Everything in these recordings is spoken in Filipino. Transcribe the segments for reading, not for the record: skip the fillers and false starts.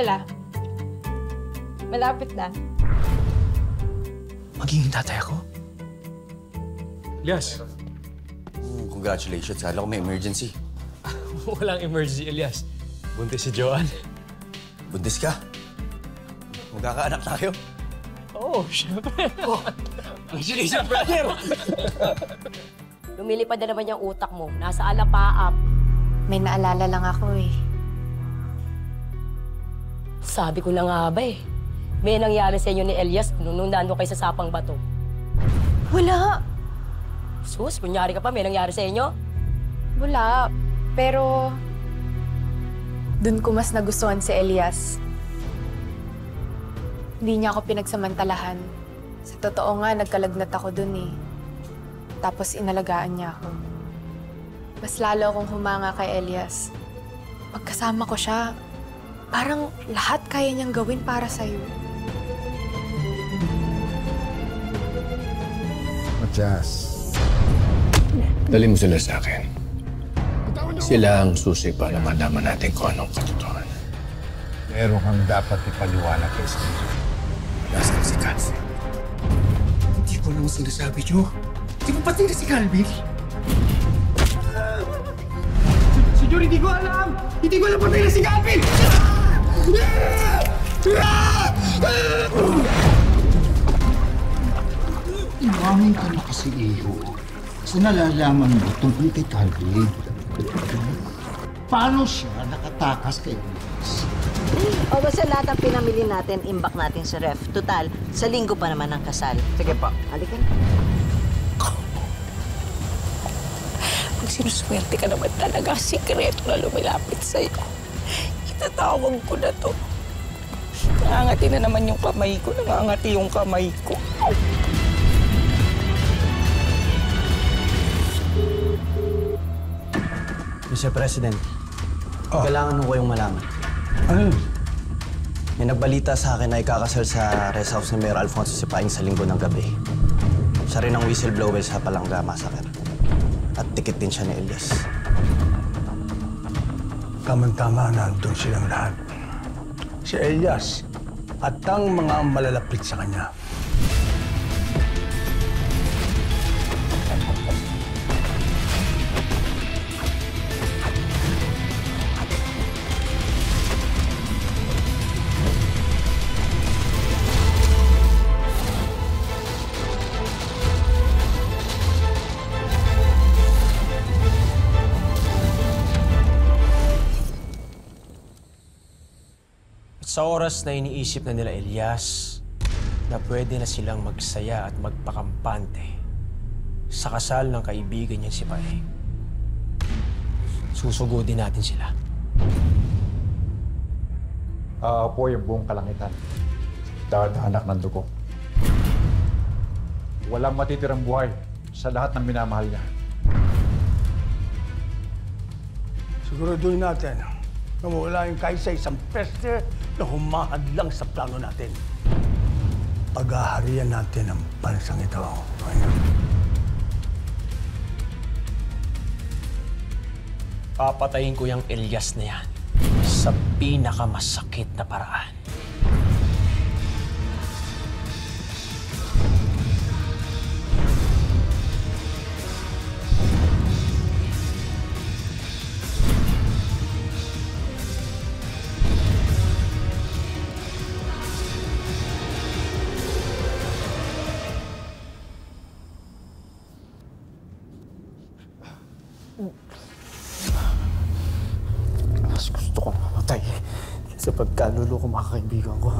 mag-alala. Malapit na. Magiging tatay ako? Elias. Congratulations. Kala ko may emergency. Walang emergency, Elias. Buntis si Joanne. Buntis ka? Magkakaanak tayo? Oo, syempre. Congratulations, brother! Lumilipad na naman yung utak mo. Nasa alapaap. May naalala lang ako eh. Sabi ko na nga ba eh. May nangyari sa inyo ni Elias nung nandun kayo sa Sapang Bato. Wala. Sus, kunyari ka pa, may nangyari sa inyo? Wala. Pero dun ko mas nagustuhan si Elias. Hindi niya ako pinagsamantalahan. Sa totoo nga, nagkalagnat ako dun eh. Tapos inalagaan niya ako. Mas lalo akong humanga kay Elias. Pagkasama ko siya, parang lahat kaya niyang gawin para sa'yo. Matias. Dali mo sila sa akin. Sila ang susi para malaman natin kung anong katotohanan. Meron kang dapat ipaliwanag kay Sanjo. Nasaan si Calvin? Hindi ko naman sinasabi niyo. Di ba pati na si Calvin? Senyor, hindi ko alam! Hindi ko alam patay na si Calvin! Iwamin ka na kasi, Iho. Sa nalalaman mo tungkol kay Calvin. Paano siya nakatakas kay Elias? O basta lahat ang pinamili natin, imbak natin sa ref. Total, sa linggo pa naman ang kasal. Sige pa. Halika na. Pag sinuswerte ka naman talaga, sikreto na lumilapit sa'yo. Itatawag ko na to. Nangangati na naman yung kamay ko. Nangangati yung kamay ko. Mr. President, kailangan ko kayong malaman. Ano? May nagbalita sa akin na ikakasal sa rest house ni Mayor Alfonso Sipaing sa linggo ng gabi. Siya rin ang whistleblower sa Palangga Massacre. At tikit din siya ni Elias. Tama-tama na doon silang lahat. Si Elias at ang mga malalapit sa kanya. Sa oras na iniisip na nila Elias na pwede na silang magsaya at magpakampante sa kasal ng kaibigan niya si Paeng, susugodin natin sila. Aapoy ang buong kalangitan. Dadanak ng dugo. Walang matitirang buhay sa lahat ng minamahal niya. Siguraduhin natin na wala yung kahit sa isang peste na humahad lang sa plano natin. Paghaharian natin ang bansang ito. Papatayin ko yung Elias na yan sa pinakamasakit na paraan. Mas gusto kong mamatay sa pagkaluloko mga kaibigan ko.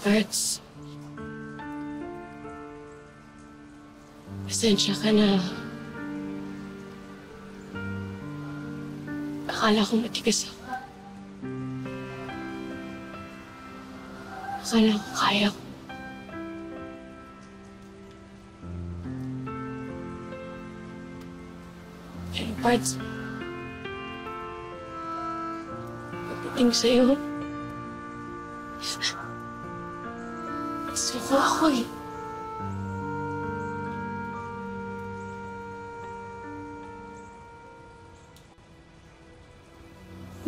Parts. Pasensya ka na. Akala ko matigas ako. Akala ko kaya ko. Pero Parts, pagdating sa'yo, suko ako eh.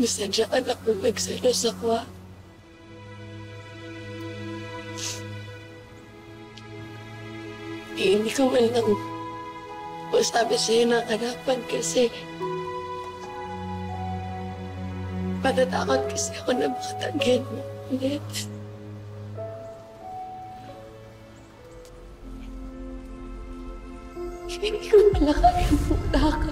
Masadya ka na kung nagselos ako, ah. Hindi ko man lang masabi sa'yo ng harapan kasi patatakot kasi ako na makatagyan mo ulit. Hindi ko pala kaya muna ka.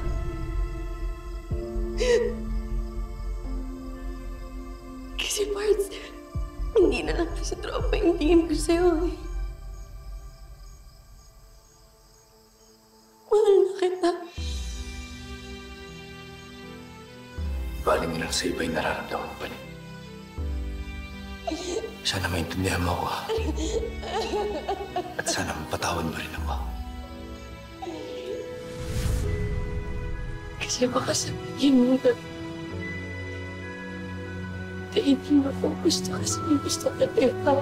Kasi Parts, hindi na lang kasi tropa yung tingin ko sa'yo eh. Mahal na kita. Baling lang sa iba yung nararamdaman ko pa rin. Sana maintindihan mo ako, ha? At sana mapatawad mo rin ako. Kasi baka sabihin mo na hindi mo ako gusto kasi may gusto ka na iba.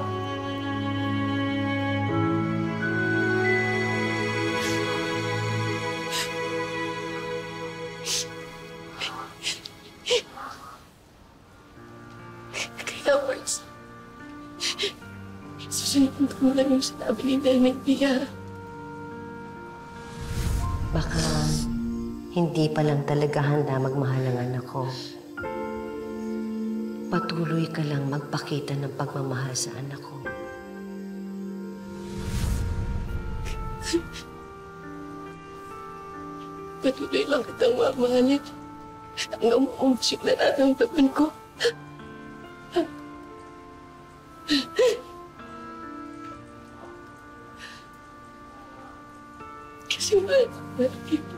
Kaya, Parts, susunod ko lang yung sinabi ni Nanay Pia. Baka hindi pa lang talaga handa magmahal ang anak ko. Patuloy ka lang magpakita ng pagmamahal sa anak ko. Patuloy lang kitang mamahalin hanggang maubos yung nararamdaman ko. Kasi mahal kita.